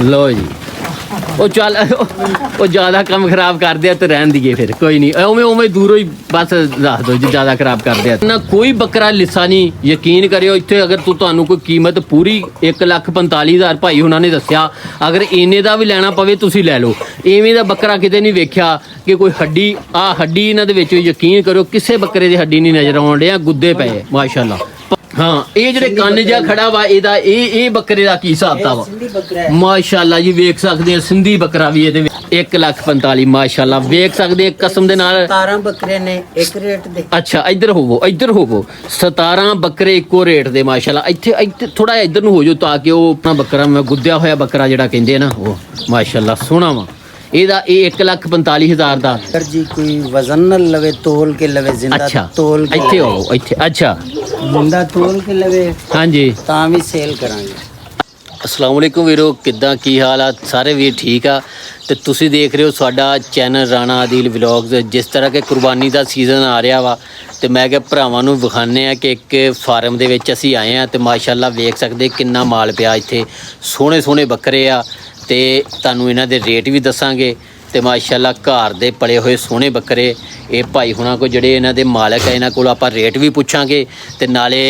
लो जी ਉਹ ਚੱਲ ਉਹ ਜ਼ਿਆਦਾ ਕੰਮ ਖਰਾਬ ਕਰਦੇ ਆ ਤੇ ਰਹਿਣ ਦੀਏ ਫਿਰ ਕੋਈ ਨਹੀਂ ਉਵੇਂ ਉਵੇਂ ਦੂਰੋਂ ਹੀ ਬਸ ਦੱਸ ਦਿਓ ਜੀ ਜ਼ਿਆਦਾ ਖਰਾਬ ਕਰਦੇ ਆ ਨਾ ਕੋਈ ਬੱਕਰਾ ਲਿੱਸਾ ਨਹੀਂ ਯਕੀਨ ਕਰਿਓ ਇੱਥੇ ਅਗਰ ਤੁਹਾਨੂੰ ਕੋਈ ਕੀਮਤ ਪੂਰੀ 1,45,000 ਭਾਈ ਉਹਨਾਂ ਨੇ ਦੱਸਿਆ ਅਗਰ ਇੰਨੇ ਦਾ ਵੀ ਲੈਣਾ ਪਵੇ ਤੁਸੀਂ ਲੈ ਲਓ ਐਵੇਂ ਦਾ ਬੱਕਰਾ ਕਿਤੇ ਨਹੀਂ ਵੇਖਿਆ ਕਿ ਕੋਈ ਹੱਡੀ ਹੱਡੀ ਇਹਨਾਂ ਦੇ ਵਿੱਚ ਯਕੀਨ ਕਰੋ ਕਿਸੇ ਬੱਕਰੇ ਦੀ ਹੱਡੀ ਨਹੀਂ ਨਜ਼ਰ ਆਉਣ ਡਿਆ ਗੁੱਦੇ ਪਏ ਮਾਸ਼ਾਅੱਲਾ हाँ ये ਜਿਹੜੇ ਕੰਨ ਜਿਹਾ ਖੜਾ ਵਾ ਇਹਦਾ ਇਹ ਬੱਕਰੇ ਦਾ ਕੀ ਹਿਸਾਬ ਤਾ ਵਾ ਮਾਸ਼ਾਅੱਲਾ ਜੀ ਵੇਖ ਸਕਦੇ ਆ ਸਿੰਧੀ ਬੱਕਰਾ ਵੀ ਇਹਦੇ 1,45,000 ਮਾਸ਼ਾਅੱਲਾ ਵੇਖ ਸਕਦੇ ਆ ਕਸਮ ਦੇ ਨਾਲ 17 ਬੱਕਰੇ ਨੇ ਇੱਕ ਰੇਟ ਦੇ ਅੱਛਾ ਇੱਧਰ ਹੋਵੋ 17 ਬੱਕਰੇ ਇੱਕੋ ਰੇਟ ਦੇ ਮਾਸ਼ਾਅੱਲਾ ਇੱਥੇ ਥੋੜਾ ਇੱਧਰ ਨੂੰ ਹੋ ਜਾਓ ਤਾਂ ਕਿ ਉਹ ਆਪਣਾ ਬੱਕਰਾ ਮੈਂ ਗੁੱਦਿਆ ਹੋਇਆ ਬੱਕਰਾ ਜਿਹੜਾ ਕਹਿੰਦੇ ਨਾ ਉਹ ਮਾਸ਼ਾਅੱਲਾ ਸੋਹਣਾ ਵਾ ਇਹਦਾ ਇਹ 1,45,000 ਦਾ ਸਰ ਜੀ ਕੋਈ ਵਜ਼ਨ ਨਾਲ ਲਵੇ ਤੋਲ ਕੇ ਲਵੇ ਜ਼ਿੰਦਾ ਤੋਲ ਕੇ ਇੱਥੇ ਆਓ ਇੱਥੇ ਅੱਛਾ ਜ਼ਿੰਦਾ ਤੋਲ ਕੇ ਲਵੇ ਹਾਂਜੀ ਤਾਂ ਵੀ ਸੇਲ ਕਰਾਂਗੇ अस्सलाम वालेकुम वीरो किद्दां की हाल आ सारे वीर ठीक आ ते तुसी देख रहे हो साडा चैनल राणा आदिल व्लॉग्स जिस तरह के कुर्बानी दा सीजन आ रहा वा ते मैं क्या भरावां नूं विखाने आ कि एक फार्म दे विच असीं आए आ ते माशाअल्लाह वेख सकदे किन्ना माल पिया इत्थे सोहणे सोहणे बकरे आ ते तुहानूं इन्हां दे रेट भी दस्सांगे ਤੇ ਮਾਸ਼ਾਅੱਲਾ ਘਰ ਦੇ ਪਲੇ ਹੋਏ ਸੋਹਣੇ ਬੱਕਰੇ ਇਹ ਭਾਈ ਹੁਣਾਂ ਕੋ ਜਿਹੜੇ ਇਹਨਾਂ ਦੇ ਮਾਲਕ ਆ ਇਹਨਾਂ ਕੋਲ ਆਪਾਂ ਰੇਟ ਵੀ ਪੁੱਛਾਂਗੇ ਤੇ ਨਾਲੇ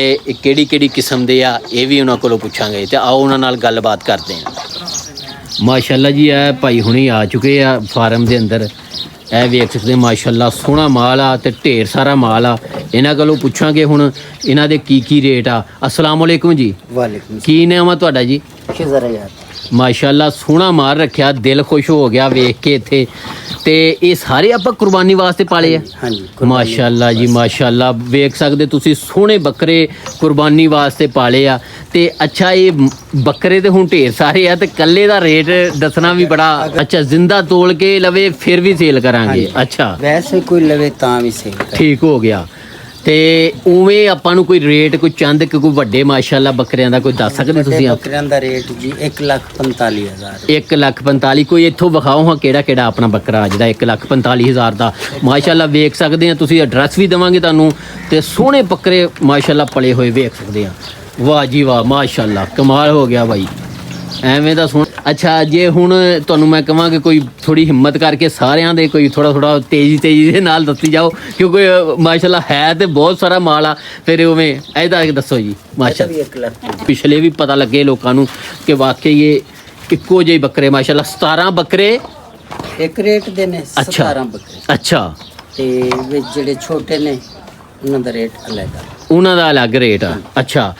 ਕਿਹੜੀ ਕਿਸਮ ਦੇ ਆ ਇਹ ਵੀ ਉਹਨਾਂ ਕੋਲੋਂ ਪੁੱਛਾਂਗੇ ਤੇ ਆਓ ਉਹਨਾਂ ਨਾਲ ਗੱਲਬਾਤ ਕਰਦੇ ਹਾਂ ਮਾਸ਼ਾਅੱਲਾ ਜੀ ਇਹ ਭਾਈ ਹੁਣੀ ਆ ਚੁੱਕੇ ਆ ਫਾਰਮ ਦੇ ਅੰਦਰ ਇਹ ਵੇਖ ਸਕਦੇ ਮਾਸ਼ਾਅੱਲਾ ਸੋਹਣਾ ਮਾਲ ਆ ਤੇ ਢੇਰ ਸਾਰਾ ਮਾਲ ਆ ਇਹਨਾਂ ਕੋਲੋਂ ਪੁੱਛਾਂਗੇ ਹੁਣ ਇਹਨਾਂ ਦੇ ਕੀ ਰੇਟ ਆ अस्सलाम वालेकुम जी ਵਾਲੇਕੁਮ ਕੀ ਨਾਮ ਆ ਤੁਹਾਡਾ ਜੀ ਸ਼ੁਕਰੀਆ ਮਾਸ਼ਾਅੱਲਾ ਸੋਹਣਾ ਮਾਰ ਰੱਖਿਆ ਦਿਲ ਖੁਸ਼ ਹੋ ਗਿਆ ਵੇਖ ਕੇ ਇੱਥੇ ਤੇ ਇਹ ਸਾਰੇ ਆਪਾਂ ਕੁਰਬਾਨੀ ਵਾਸਤੇ ਪਾਲੇ ਆ ਹਾਂਜੀ ਮਾਸ਼ਾਅੱਲਾ ਜੀ ਮਾਸ਼ਾਅੱਲਾ ਵੇਖ ਸਕਦੇ ਤੁਸੀਂ ਸੋਹਣੇ ਬੱਕਰੇ ਕੁਰਬਾਨੀ ਵਾਸਤੇ ਪਾਲੇ ਆ ਤੇ ਅੱਛਾ ਇਹ ਬੱਕਰੇ ਤੇ ਹੁਣ ਢੇਰ ਸਾਰੇ ਆ ਤੇ ਕੱਲੇ ਦਾ ਰੇਟ ਦੱਸਣਾ ਵੀ ਬੜਾ ਅੱਛਾ ਜ਼ਿੰਦਾ ਤੋਲ ਕੇ ਲਵੇ ਫਿਰ ਵੀ ਸੇਲ ਕਰਾਂਗੇ ਅੱਛਾ ਵੈਸੇ ਕੋਈ ਲਵੇ ਤਾਂ ਵੀ ਸੇਲ ਠੀਕ ਹੋ ਗਿਆ ਤੇ ਉਵੇਂ ਆਪਾਂ ਨੂੰ ਕੋਈ ਰੇਟ ਕੋਈ ਚੰਦ ਕੋਈ ਵੱਡੇ ਮਾਸ਼ਾਅੱਲਾ ਬੱਕਰਿਆਂ ਦਾ ਕੋਈ ਦੱਸ ਸਕਦੇ ਤੁਸੀਂ ਬੱਕਰਿਆਂ ਦਾ ਰੇਟ ਜੀ 1,45,000 1,45,000 ਕੋਈ ਇੱਥੋਂ ਵਿਖਾਓ ਹਾਂ ਕਿਹੜਾ ਆਪਣਾ ਬੱਕਰਾ ਜਿਹੜਾ 1,45,000 ਦਾ ਮਾਸ਼ਾਅੱਲਾ ਵੇਖ ਸਕਦੇ ਆ ਤੁਸੀਂ ਐਡਰੈਸ ਵੀ ਦੇਵਾਂਗੇ ਤੁਹਾਨੂੰ ਤੇ ਸੋਹਣੇ ਬੱਕਰੇ ਮਾਸ਼ਾਅੱਲਾ ਪਲੇ ਹੋਏ ਵੇਖ ਸਕਦੇ ਆ ਵਾਹ ਜੀ ਵਾਹ ਮਾਸ਼ਾਅੱਲਾ ਕਮਾਲ ਹੋ ਗਿਆ ਬਾਈ ਐਵੇਂ ਦਾ ਸੁਣ ਅੱਛਾ ਜੇ ਹੁਣ ਤੁਹਾਨੂੰ ਮੈਂ ਕਹਾਂਗੇ ਕੋਈ ਥੋੜੀ ਹਿੰਮਤ ਕਰਕੇ ਸਾਰਿਆਂ ਦੇ ਕੋਈ ਥੋੜਾ ਤੇਜ਼ੀ ਦੇ ਨਾਲ ਦੱਸੀ ਜਾਓ ਕਿਉਂਕਿ ਮਾਸ਼ਾਅੱਲਾ ਹੈ ਤੇ ਬਹੁਤ ਸਾਰਾ ਮਾਲ ਆ ਫਿਰ ਉਵੇਂ ਇਹਦਾ ਦੱਸੋ ਜੀ ਮਾਸ਼ਾਅੱਲਾ 1 ਲੱਖ ਪਿਛਲੇ ਵੀ ਪਤਾ ਲੱਗੇ ਲੋਕਾਂ ਨੂੰ ਕਿ ਵਾਕਈ ਇਹ ਇੱਕੋ ਜਿਹੇ ਬੱਕਰੇ ਮਾਸ਼ਾਅੱਲਾ 17 ਬੱਕਰੇ ਇੱਕ ਰੇਟ ਦੇ ਨੇ 17 ਬੱਕਰੇ ਅੱਛਾ ਤੇ ਵਿੱਚ ਜਿਹੜੇ ਛੋਟੇ ਨੇ ਉਹਨਾਂ ਦਾ ਰੇਟ ਅਲੱਗ ਆ ਉਹਨਾਂ ਦਾ ਅਲੱਗ ਰੇਟ ਆ ਅੱਛਾ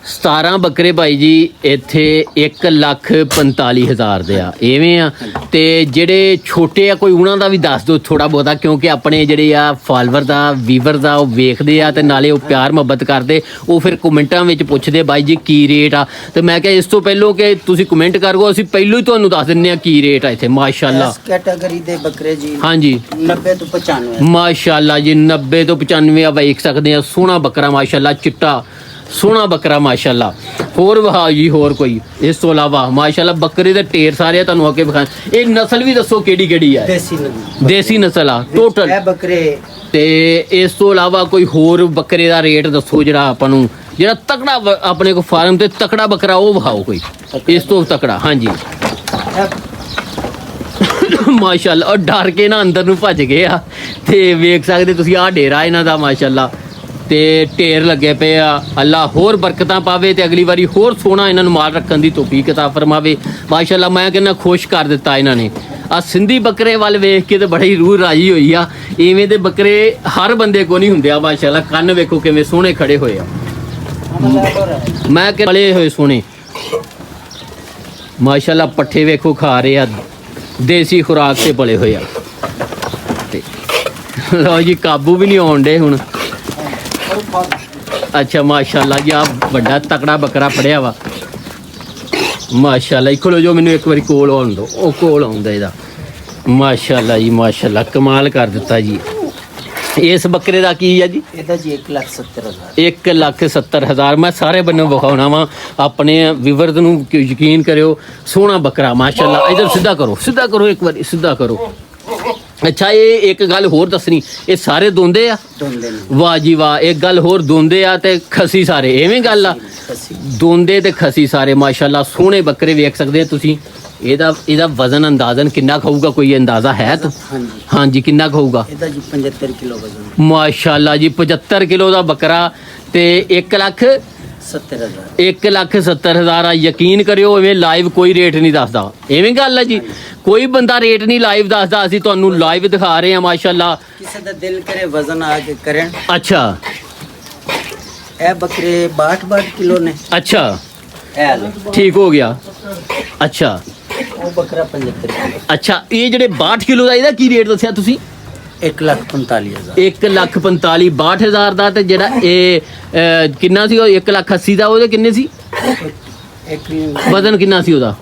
17 ਬੱਕਰੇ ਭਾਈ ਜੀ ਇੱਥੇ 1,45,000 ਦੇ ਆ ਐਵੇਂ ਆ ਤੇ ਜਿਹੜੇ ਛੋਟੇ ਆ ਕੋਈ ਉਹਨਾਂ ਦਾ ਵੀ ਦੱਸ ਦਿਓ ਥੋੜਾ ਬਹੁਤਾ ਕਿਉਂਕਿ ਆਪਣੇ ਜਿਹੜੇ ਆ ਫਾਲੋਅਰ ਦਾ ਵੀਵਰ ਦਾ ਉਹ ਵੇਖਦੇ ਆ ਤੇ ਨਾਲੇ ਉਹ ਪਿਆਰ ਮੁਹੱਬਤ ਕਰਦੇ ਉਹ ਫਿਰ ਕਮੈਂਟਾਂ ਵਿੱਚ ਪੁੱਛਦੇ ਬਾਈ ਜੀ ਕੀ ਰੇਟ ਆ ਤੇ ਮੈਂ ਕਿਹਾ ਇਸ ਤੋਂ ਪਹਿਲਾਂ ਕਿ ਤੁਸੀਂ ਕਮੈਂਟ ਕਰੋ ਅਸੀਂ ਪਹਿਲਾਂ ਹੀ ਤੁਹਾਨੂੰ ਦੱਸ ਦਿੰਨੇ ਆ ਕੀ ਰੇਟ ਆ ਇੱਥੇ ਮਾਸ਼ਾਅੱਲਾ ਇਸ ਕੈਟਾਗਰੀ ਦੇ ਬੱਕਰੇ ਜੀ ਹਾਂਜੀ 90 ਤੋਂ 95 ਮਾਸ਼ਾਅੱਲਾ ਜੀ 90 ਤੋਂ 95 ਆ ਵੇਖ ਸਕਦੇ ਆ ਸੋਹਣਾ ਬੱਕਰਾ ਮਾਸ਼ਾਅੱਲਾ ਚਿੱਟਾ ਸੋਹਣਾ ਬੱਕਰਾ ਮਾਸ਼ਾਅੱਲਾ ਹੋਰ ਵਹਾ ਜੀ ਹੋਰ ਕੋਈ ਇਸ ਤੋਂ ਇਲਾਵਾ ਮਾਸ਼ਾਅੱਲਾ ਬੱਕਰੇ ਦੇ ਢੇਰ ਸਾਰੇ ਤੁਹਾਨੂੰ ਆ ਕੇ ਵਿਖਾਣ ਇਹ ਨਸਲ ਵੀ ਦੱਸੋ ਕਿਹੜੀ ਆ ਦੇਸੀ ਨਸਲ ਆ ਟੋਟਲ ਇਹ ਬੱਕਰੇ ਤੇ ਇਸ ਤੋਂ ਇਲਾਵਾ ਕੋਈ ਹੋਰ ਬੱਕਰੇ ਦਾ ਰੇਟ ਦੱਸੋ ਜਿਹੜਾ ਆਪਾਂ ਨੂੰ ਜਿਹੜਾ ਤਕੜਾ ਆਪਣੇ ਕੋ ਫਾਰਮ ਤੇ ਤਕੜਾ ਬੱਕਰਾ ਉਹ ਵਿਖਾਓ ਕੋਈ ਇਸ ਤੋਂ ਤਕੜਾ ਹਾਂਜੀ ਮਾਸ਼ਾਅੱਲਾ ਉਹ ਡਰ ਕੇ ਨਾ ਅੰਦਰ ਨੂੰ ਭੱਜ ਗਏ ਆ ਤੇ ਵੇਖ ਸਕਦੇ ਤੁਸੀਂ ਆਹ ਡੇਰਾ ਇਹਨਾਂ ਦਾ ਮਾਸ਼ਾਅੱਲਾ ਤੇ ਢੇਰ ਲੱਗੇ ਪਏ ਆ ਅੱਲਾ ਹੋਰ ਬਰਕਤਾਂ ਪਾਵੇ ਤੇ ਅਗਲੀ ਵਾਰੀ ਹੋਰ ਸੋਹਣਾ ਇਹਨਾਂ ਨੂੰ ਮਾਲ ਰੱਖਣ ਦੀ ਤੌਫੀਕ ਅਤਾ ਫਰਮਾਵੇ ਮਾਸ਼ਾਅੱਲਾ ਮੈਂ ਕਹਿੰਦਾ ਖੁਸ਼ ਕਰ ਦਿੱਤਾ ਇਹਨਾਂ ਨੇ ਆ ਸਿੰਧੀ ਬੱਕਰੇ ਵੱਲ ਵੇਖ ਕੇ ਤੇ ਬੜੀ ਰੂਹ ਰਾਜੀ ਹੋਈ ਆ ਇਵੇਂ ਦੇ ਬੱਕਰੇ ਹਰ ਬੰਦੇ ਕੋ ਨਹੀਂ ਹੁੰਦੇ ਆ ਮਾਸ਼ਾਅੱਲਾ ਕੰਨ ਵੇਖੋ ਕਿਵੇਂ ਸੋਹਣੇ ਖੜੇ ਹੋਏ ਆ ਮੈਂ ਕਿ ਪਲੇ ਹੋਏ ਸੋਹਣੇ ਮਾਸ਼ਾਅੱਲਾ ਪੱਠੇ ਵੇਖੋ ਖਾ ਰਹੇ ਆ ਦੇਸੀ ਖੁਰਾਕ ਤੇ ਪਲੇ ਹੋਏ ਆ ਤੇ ਲਓ ਜੀ ਕਾਬੂ ਵੀ ਨਹੀਂ ਆਉਣ ਡੇ ਹੁਣ ਅੱਛਾ ਮਾਸ਼ਾਅੱਲਾ ਜੀ ਆ ਵੱਡਾ ਤਕੜਾ ਬੱਕਰਾ ਫੜਿਆ ਵਾ ਮਾਸ਼ਾਅੱਲਾ ਖਲੋ ਜੋ ਮੈਨੂੰ ਇੱਕ ਵਾਰੀ ਕੋਲ ਆਉਣ ਦਿਓ ਉਹ ਕੋਲ ਆਉਂਦਾ ਇਹਦਾ ਮਾਸ਼ਾਅੱਲਾ ਜੀ ਮਾਸ਼ਾਅੱਲਾ ਕਮਾਲ ਕਰ ਦਿੱਤਾ ਜੀ ਇਸ ਬੱਕਰੇ ਦਾ ਕੀ ਆ ਜੀ ਇਹਦਾ ਜੀ 1,70,000 1,70,000 ਮੈਂ ਸਾਰੇ ਬੰਨੋਂ ਵਿਖਾਉਣਾ ਵਾ ਆਪਣੇ ਵੀਵਰਸ ਨੂੰ ਯਕੀਨ ਕਰਿਓ ਸੋਹਣਾ ਬੱਕਰਾ ਮਾਸ਼ਾਅੱਲਾ ਇਧਰ ਸਿੱਧਾ ਕਰੋ ਇੱਕ ਵਾਰੀ ਸਿੱਧਾ ਕਰੋ ਅੱਛਾ ਇਹ ਇੱਕ ਗੱਲ ਹੋਰ ਦੱਸਣੀ ਇਹ ਸਾਰੇ ਦੋਂਦੇ ਆ ਵਾਹ ਜੀ ਵਾਹ ਇੱਕ ਗੱਲ ਹੋਰ ਦੋਂਦੇ ਆ ਤੇ ਖਸੀ ਸਾਰੇ ਐਵੇਂ ਗੱਲ ਆ ਦੋਂਦੇ ਤੇ ਖਸੀ ਸਾਰੇ ਮਾਸ਼ਾਅੱਲਾ ਸੋਹਣੇ ਬੱਕਰੇ ਵੇਖ ਸਕਦੇ ਆ ਤੁਸੀਂ ਇਹਦਾ ਵਜ਼ਨ ਅੰਦਾਜ਼ਨ ਕਿੰਨਾ ਖਾਊਗਾ, ਕੋਈ ਅੰਦਾਜ਼ਾ ਹੈ ਤਾਂ? ਹਾਂਜੀ ਹਾਂਜੀ ਕਿੰਨਾ ਖਾਊਗਾ? ਇਹਦਾ ਜੀ 75 ਕਿਲੋ ਵਜ਼ਨ। ਮਾਸ਼ਾਅੱਲਾ ਜੀ 75 ਕਿਲੋ ਦਾ ਬੱਕਰਾ ਤੇ 1,70,000। 1,70,000 ਆ। ਯਕੀਨ ਕਰਿਓ ਐਵੇਂ ਲਾਈਵ ਕੋਈ ਰੇਟ ਨਹੀਂ ਦੱਸਦਾ, ਐਵੇਂ ਗੱਲ ਹੈ ਜੀ, ਕੋਈ ਬੰਦਾ ਰੇਟ ਨਹੀਂ ਲਾਈਵ ਦੱਸਦਾ, ਅਸੀਂ ਤੁਹਾਨੂੰ ਲਾਈਵ ਦਿਖਾ ਰਹੇ ਹਾਂ ਮਾਸ਼ਾਅੱਲਾ। ਕਿਸੇ ਦਾ ਦਿਲ ਕਰੇ ਵਜ਼ਨ ਆ ਕੇ ਕਰਨ। ਅੱਛਾ ਇਹ ਬੱਕਰੇ 62 ਕਿਲੋ ਨੇ। ਅੱਛਾ ਇਹ ਲੈ। ਠੀਕ ਹੋ ਗਿਆ। ਅੱਛਾ ਉਹ ਬੱਕਰਾ 75 ਕਿਲੋ। ਅੱਛਾ ਇਹ ਜਿਹੜੇ 62 ਕਿਲੋ ਦਾ ਇਹਦਾ ਕੀ ਰੇਟ ਦੱਸਿਆ ਤੁਸੀਂ? 1,45,000। 1,45,000 62,000 ਦਾ। ਤੇ ਜਿਹੜਾ ਇਹ ਕਿੰਨਾ ਸੀ ਉਹ 1,80,000 ਦਾ, ਉਹਦੇ ਕਿੰਨੇ ਸੀ ਵਜ਼ਨ, ਕਿੰਨਾ ਸੀ ਉਹਦਾ?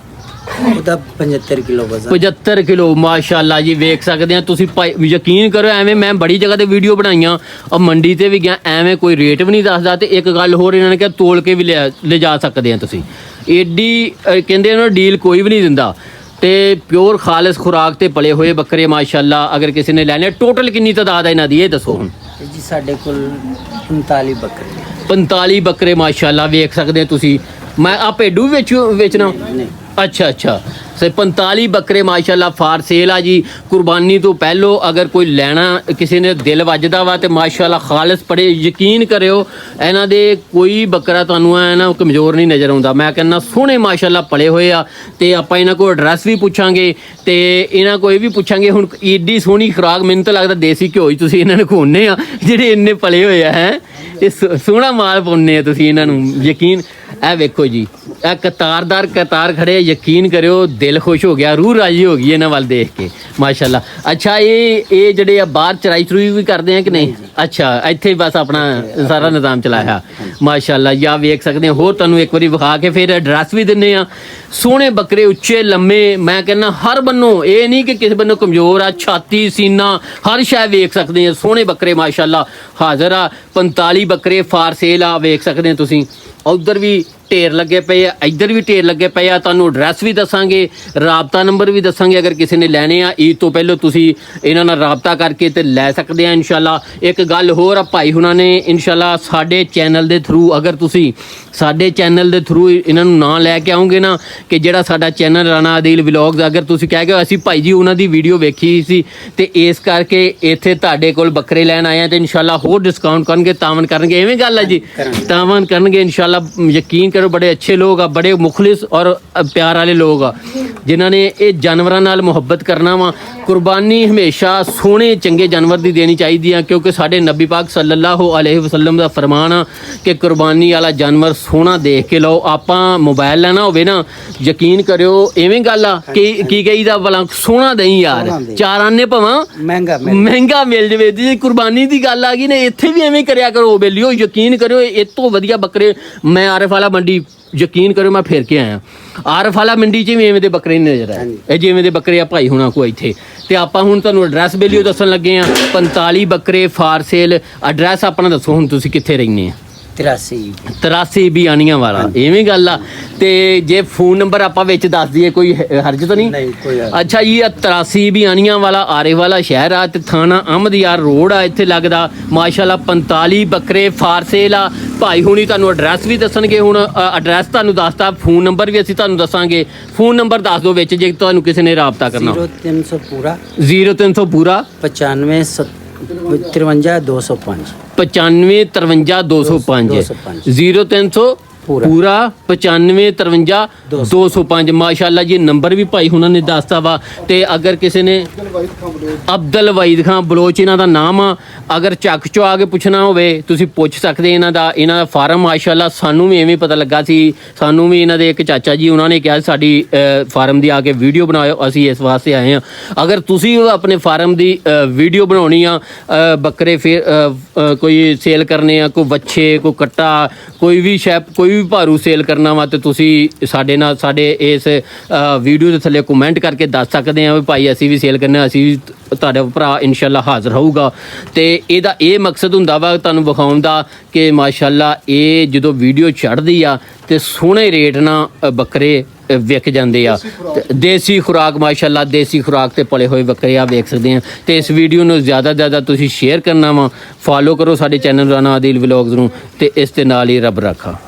ਉਹਦਾ 75 ਕਿਲੋ ਵਜ਼ਨ। 75 ਕਿਲੋ ਮਾਸ਼ਾਅੱਲਾ ਜੀ। ਵੇਖ ਸਕਦੇ ਆ ਤੁਸੀਂ, ਯਕੀਨ ਕਰੋ ਐਵੇਂ ਮੈਂ ਬੜੀ ਜਗ੍ਹਾ ਤੇ ਵੀਡੀਓ ਬਣਾਈਆਂ ਔਰ ਮੰਡੀ ਤੇ ਵੀ ਗਿਆ, ਐਵੇਂ ਕੋਈ ਰੇਟ ਵੀ ਨਹੀਂ ਦੱਸਦਾ। ਤੇ ਇੱਕ ਗੱਲ ਹੋਰ ਇਹਨਾਂ ਨੇ ਕਿਹਾ ਤੋਲ ਕੇ ਵੀ ਲਿਜਾ ਸਕਦੇ ਆ ਤੁਸੀਂ। ਏਡੀ ਕਹਿੰਦੇ ਇਹਨਾਂ ਡੀਲ ਕੋਈ ਵੀ ਨਹੀਂ ਦਿੰਦਾ। ਤੇ ਪਿਓਰ ਖਾਲਿਸ ਖੁਰਾਕ ਤੇ ਪਲੇ ਹੋਏ ਬੱਕਰੇ ਮਾਸ਼ਾਅੱਲਾ। ਅਗਰ ਕਿਸੇ ਨੇ ਲੈਣੇ, ਟੋਟਲ ਕਿੰਨੀ ਤਾਦਾਦ ਹੈ ਇਹਨਾਂ ਦੀ ਇਹ ਦੱਸੋ ਹੁਣ? ਜੀ ਸਾਡੇ ਕੋਲ 45 ਬੱਕਰੇ। 45 ਬੱਕਰੇ ਮਾਸ਼ਾਅੱਲਾ। ਵੇਖ ਸਕਦੇ ਆ ਤੁਸੀਂ। ਮੈਂ ਆ ਭੇਡੂ ਵੇਚਣਾ? ਨਹੀਂ। ਅੱਛਾ ਸੇ 45 ਬੱਕਰੇ ਮਾਸ਼ਾਅੱਲਾ ਫਾਰ ਸੇਲ ਆ ਜੀ। ਕੁਰਬਾਨੀ ਤੋਂ ਪਹਿਲੋਂ ਅਗਰ ਕੋਈ ਲੈਣਾ, ਕਿਸੇ ਨੇ ਦਿਲ ਵੱਜਦਾ ਵਾ ਤੇ ਮਾਸ਼ਾਅੱਲਾ ਖਾਲਿਸ ਪੜੇ। ਯਕੀਨ ਕਰਿਓ ਇਹਨਾਂ ਦੇ ਕੋਈ ਬੱਕਰਾ ਤੁਹਾਨੂੰ ਐ ਨਾ ਕਮਜ਼ੋਰ ਨਹੀਂ ਨਜ਼ਰ ਆਉਂਦਾ। ਮੈਂ ਕਹਿੰਦਾ ਸੋਹਣੇ ਮਾਸ਼ਾਅੱਲਾ ਪਲੇ ਹੋਏ ਆ। ਤੇ ਆਪਾਂ ਇਹਨਾਂ ਕੋਲ ਐਡਰੈਸ ਵੀ ਪੁੱਛਾਂਗੇ ਤੇ ਇਹਨਾਂ ਕੋਈ ਵੀ ਪੁੱਛਾਂਗੇ। ਹੁਣ ਏਡੀ ਸੋਹਣੀ ਖੁਰਾਕ, ਮੈਨੂੰ ਤਾਂ ਲੱਗਦਾ ਦੇਸੀ ਘਿਓ ਹੀ ਤੁਸੀਂ ਇਹਨਾਂ ਨੂੰ ਖਵਾਉਂਦੇ ਆ, ਜਿਹੜੇ ਇੰਨੇ ਪਲੇ ਹੋਏ ਆ। ਹੈ ਇਹ ਸੋਹਣਾ ਮਾਲ ਪਾਉਂਦੇ ਆ ਤੁਸੀਂ ਇਹਨਾਂ ਨੂੰ। ਯਕੀਨ ਇਹ ਵੇਖੋ ਜੀ, ਇਹ ਕਤਾਰ ਖੜੇ। ਯਕੀਨ ਕਰਿਓ ਦਿਲ ਖੁਸ਼ ਹੋ ਗਿਆ, ਰੂਹ ਰਾਜੀ ਹੋ ਗਈ ਇਹਨਾਂ ਵੱਲ ਦੇਖ ਕੇ ਮਾਸ਼ਾਅੱਲਾ। ਅੱਛਾ ਇਹ ਜਿਹੜੇ ਆ ਬਾਹਰ ਚਰਾਈ ਵੀ ਕਰਦੇ ਆ ਕਿ ਨਹੀਂ? ਅੱਛਾ ਇੱਥੇ ਹੀ ਬਸ ਆਪਣਾ ਸਾਰਾ ਨਿਜ਼ਾਮ ਚਲਾਇਆ ਮਾਸ਼ਾਅੱਲਾ। ਜਾਂ ਵੇਖ ਸਕਦੇ ਹੋ, ਹੋਰ ਤੁਹਾਨੂੰ ਇੱਕ ਵਾਰੀ ਵਿਖਾ ਕੇ ਫਿਰ ਐਡਰੈਸ ਵੀ ਦਿੰਨੇ ਆ। ਸੋਹਣੇ ਬੱਕਰੇ, ਉੱਚੇ ਲੰਮੇ। ਮੈਂ ਕਹਿੰਦਾ ਹਰ ਬੰਨੋਂ, ਇਹ ਨਹੀਂ ਕਿ ਕਿਸੇ ਬੰਨੋਂ ਕਮਜ਼ੋਰ ਆ। ਛਾਤੀ, ਸੀਨਾ, ਹਰ ਸ਼ੈ ਵੇਖ ਸਕਦੇ ਆ। ਸੋਹਣੇ ਬੱਕਰੇ ਮਾਸ਼ਾਅੱਲਾ ਹਾਜ਼ਰ ਆ। 45 ਬੱਕਰੇ ਫਾਰ ਸੇਲ ਆ। ਵੇਖ ਸਕਦੇ ਹੋ ਤੁਸੀਂ। ਉਧਰ ਵੀ ਢੇਰ ਲੱਗੇ ਪਏ ਆ, ਇੱਧਰ ਵੀ ਢੇਰ ਲੱਗੇ ਪਏ ਆ। ਤੁਹਾਨੂੰ ਐਡਰੈਸ ਵੀ ਦੱਸਾਂਗੇ, ਰਾਬਤਾ ਨੰਬਰ ਵੀ ਦੱਸਾਂਗੇ। ਅਗਰ ਕਿਸੇ ਨੇ ਲੈਣੇ ਆ ਈਦ ਤੋਂ ਪਹਿਲਾਂ ਤੁਸੀਂ ਇਹਨਾਂ ਨਾਲ ਰਾਬਤਾ ਕਰਕੇ ਤੇ ਲੈ ਸਕਦੇ ਆ ਇਨਸ਼ਾਅੱਲਾ। ਇੱਕ ਗੱਲ ਹੋਰ ਆ, ਭਾਈ ਹੁਣਾਂ ਨੇ ਇਨਸ਼ਾਅੱਲਾ ਸਾਡੇ ਚੈਨਲ ਦੇ ਥਰੂ, ਅਗਰ ਤੁਸੀਂ ਸਾਡੇ ਚੈਨਲ ਦੇ ਥਰੂ ਇਹਨਾਂ ਨੂੰ ਨਾਂ ਲੈ ਕੇ ਆਉਂਗੇ ਨਾ, ਕਿ ਜਿਹੜਾ ਸਾਡਾ ਚੈਨਲ ਰਾਣਾ ਆਦਿਲ ਵਲੌਗਸ, ਅਗਰ ਤੁਸੀਂ ਕਹਿ ਗਏ ਅਸੀਂ ਭਾਈ ਜੀ ਉਹਨਾਂ ਦੀ ਵੀਡੀਓ ਵੇਖੀ ਸੀ ਤੇ ਇਸ ਕਰਕੇ ਇੱਥੇ ਤੁਹਾਡੇ ਕੋਲ ਬੱਕਰੇ ਲੈਣ ਆਏ ਆ, ਤੇ ਇਨਸ਼ਾਅੱਲਾ ਹੋਰ ਡਿਸਕਾਊਂਟ ਕਰਨਗੇ, ਤਾਵਨ ਕਰਨਗੇ। ਐਵੇਂ ਗੱਲ ਹੈ ਜੀ, ਤਾਵਨ ਕਰਨਗੇ ਇਨਸ਼ਾਅੱਲਾ। ਯਕੀਨ ਕਰੋ ਬੜੇ ਅੱਛੇ ਲੋਕ ਆ, ਬੜੇ ਮੁਖਲਿਸ ਔਰ ਪਿਆਰ ਵਾਲੇ ਲੋਕ ਆ, ਜਿਨ੍ਹਾਂ ਨੇ ਇਹ ਜਾਨਵਰਾਂ ਨਾਲ ਮੁਹੱਬਤ ਕਰਨਾ ਵਾ। ਕੁਰਬਾਨੀ ਹਮੇਸ਼ਾ ਸੋਹਣੇ ਚੰਗੇ ਜਾਨਵਰ ਦੀ ਦੇਣੀ ਚਾਹੀਦੀ ਆ, ਕਿਉਂਕਿ ਸਾਡੇ ਨਬੀ ਪਾਕ ਸੱਲੱਲਾਹੁ ਅਲੈਹਿ ਵਸੱਲਮ ਦਾ ਫਰਮਾਨ ਆ ਕਿ ਕੁਰਬਾਨੀ ਵਾਲਾ ਜਾਨਵਰ ਸੋਹਣਾ ਦੇਖ ਕੇ ਲਓ। ਆਪਾਂ ਮੋਬਾਈਲ ਲੈਣਾ ਹੋਵੇ ਨਾ, ਯਕੀਨ ਕਰਿਓ ਐਵੇਂ ਗੱਲ ਆ ਕਿ ਕੀ ਕਹੀਦਾ ਭਲਾ, ਸੋਹਣਾ ਦਈ ਯਾਰ, ਚਾਰ ਆਨੇ ਭਵਾਂ ਮਹਿੰਗਾ ਮਿਲ ਜਵੇ। ਜੀ ਕੁਰਬਾਨੀ ਦੀ ਗੱਲ ਆ ਗਈ ਨੇ, ਇੱਥੇ ਵੀ ਐਵੇਂ ਕਰਿਆ ਕਰੋ ਬੇਲੀਓ। ਯਕੀਨ ਕਰਿਓ ਇਹ ਤੋਂ ਵਧੀਆ ਬੱਕਰੇ ਮੈਂ ਆਰਿਫ ਵਾਲਾ ਮੰਡੀ, ਯਕੀਨ ਕਰਿਓ ਮੈਂ ਫਿਰ ਕੇ ਆਇਆ ਆਰਿਫ ਵਾਲਾ ਮੰਡੀ 'ਚ ਵੀ ਐਵੇਂ ਦੇ ਬੱਕਰੇ ਨਹੀਂ ਨਜ਼ਰ ਆਏ। ਇਹ ਜਿਵੇਂ ਦੇ ਬੱਕਰੇ ਆ ਭਾਈ ਹੁਣਾਂ ਕੋ ਇੱਥੇ। ਤੇ ਆਪਾਂ ਹੁਣ ਤੁਹਾਨੂੰ ਐਡਰੈਸ ਬੇਲੀਓ ਦੱਸਣ ਲੱਗੇ ਆ। 45 ਬੱਕਰੇ ਫਾਰ ਸੇਲ। ਐਡਰੈਸ ਆਪਣਾ ਦੱਸੋ ਹੁਣ, ਤੁਸੀਂ ਕਿੱਥੇ ਰਹਿੰਦੇ ਆ? 83 ਬਿਆਨੀਆਂ ਵਾਲਾ। ਐਵੇਂ ਗੱਲ ਆ। ਤੇ ਜੇ ਫੋਨ ਨੰਬਰ ਆਪਾਂ ਵਿੱਚ ਦੱਸ ਦਈਏ ਕੋਈ ਹਰਜ ਤਾਂ ਨਹੀਂ? ਅੱਛਾ ਜੀ, 83 ਬਿਆਨੀਆਂ ਵਾਲਾ ਆਰੇ ਵਾਲਾ ਸ਼ਹਿਰ ਆ ਤੇ ਥਾਣਾ ਅਹਿਮਦ ਯਾਰ ਰੋਡ ਆ ਇੱਥੇ ਲੱਗਦਾ ਮਾਸ਼ਾਅੱਲਾ। 45 ਬੱਕਰੇ ਫਾਰ ਸੇਲ ਆ। ਭਾਈ ਹੁਣੀ ਤੁਹਾਨੂੰ ਐਡਰੈਸ ਵੀ ਦੱਸਣਗੇ। ਹੁਣ ਐਡਰੈਸ ਤੁਹਾਨੂੰ ਦੱਸਤਾ, ਫੋਨ ਨੰਬਰ ਵੀ ਅਸੀਂ ਤੁਹਾਨੂੰ ਦੱਸਾਂਗੇ। ਫੋਨ ਨੰਬਰ ਦੱਸ ਦਿਓ ਵਿੱਚ ਜੇ ਤੁਹਾਨੂੰ ਕਿਸੇ ਨੇ ਰਾਬਤਾ ਕਰਨਾ। 0300 ਪੂਰਾ 0300 ਪੂਰਾ 95 53 205 95 53 205 0300 ਪੂਰਾ 95 53 205 ਮਾਸ਼ਾਅੱਲਾ ਜੀ। ਨੰਬਰ ਵੀ ਭਾਈ ਹੁਣਾਂ ਨੇ ਦੱਸਤਾ ਵਾ। ਤੇ ਅਗਰ ਕਿਸੇ ਨੇ ਅਬਦੁਲ ਵਹੀਦ ਖਾਨ ਬਲੋਚ ਇਹਨਾਂ ਦਾ ਨਾਮ ਆ, ਅਗਰ ਚੱਕ ਚੋ ਆ ਕੇ ਪੁੱਛਣਾ ਹੋਵੇ ਤੁਸੀਂ ਪੁੱਛ ਸਕਦੇ। ਇਹਨਾਂ ਦਾ ਫਾਰਮ ਮਾਸ਼ਾਅੱਲਾ ਸਾਨੂੰ ਵੀ ਐਵੇਂ ਪਤਾ ਲੱਗਾ ਸੀ। ਸਾਨੂੰ ਵੀ ਇਹਨਾਂ ਦੇ ਇੱਕ ਚਾਚਾ ਜੀ ਉਹਨਾਂ ਨੇ ਕਿਹਾ ਸਾਡੀ ਫਾਰਮ ਦੀ ਆ ਕੇ ਵੀਡੀਓ ਬਣਾਇਓ, ਅਸੀਂ ਇਸ ਵਾਸਤੇ ਆਏ ਹਾਂ। ਅਗਰ ਤੁਸੀਂ ਆਪਣੇ ਫਾਰਮ ਦੀ ਵੀਡੀਓ ਬਣਾਉਣੀ ਆ, ਬੱਕਰੇ ਫਿਰ ਕੋਈ ਸੇਲ ਕਰਨੇ ਆ, ਕੋਈ ਵੱਛੇ, ਕੋਈ ਕੱਟਾ, ਕੋਈ ਵੀ ਸ਼ੈ, ਕੋਈ ਵੀ ਭਾਰੂ ਸੇਲ ਕਰਨਾ ਵਾ, ਤੇ ਤੁਸੀਂ ਸਾਡੇ ਨਾਲ ਸਾਡੇ ਇਸ ਵੀਡੀਓ ਦੇ ਥੱਲੇ ਕਮੈਂਟ ਕਰਕੇ ਦੱਸ ਸਕਦੇ ਆ ਵੀ ਭਾਈ ਅਸੀਂ ਵੀ ਸੇਲ ਕਰਨਾ, ਅਸੀਂ ਵੀ ਤੁਹਾਡਾ ਭਰਾ ਇਨਸ਼ਾਅੱਲਾ ਹਾਜ਼ਰ ਹੋਊਗਾ। ਤੇ ਇਹਦਾ ਇਹ ਮਕਸਦ ਹੁੰਦਾ ਵਾ ਤੁਹਾਨੂੰ ਵਿਖਾਉਣ ਦਾ ਕਿ ਮਾਸ਼ਾਅੱਲਾ ਇਹ ਜਦੋਂ ਵੀਡੀਓ ਚੜ੍ਹਦੀ ਆ ਤੇ ਸੋਹਣੇ ਰੇਟ ਨਾਲ ਬੱਕਰੇ ਵਿਕ ਜਾਂਦੇ ਆ। ਦੇਸੀ ਖੁਰਾਕ ਮਾਸ਼ਾਅੱਲਾ, ਦੇਸੀ ਖੁਰਾਕ ਤੇ ਪਲੇ ਹੋਏ ਬੱਕਰੇ ਆ ਵੇਖ ਸਕਦੇ ਆ। ਤੇ ਇਸ ਵੀਡੀਓ ਨੂੰ ਜ਼ਿਆਦਾ ਜ਼ਿਆਦਾ ਤੁਸੀਂ ਸ਼ੇਅਰ ਕਰਨਾ ਵਾ, ਫਾਲੋ ਕਰੋ ਸਾਡੇ ਚੈਨਲ ਰਾਣਾ ਆਦਿਲ ਵਲੌਗਸ ਨੂੰ, ਤੇ ਇਸ ਦੇ ਨਾਲ ਹੀ ਰੱਬ ਰੱਖਾ।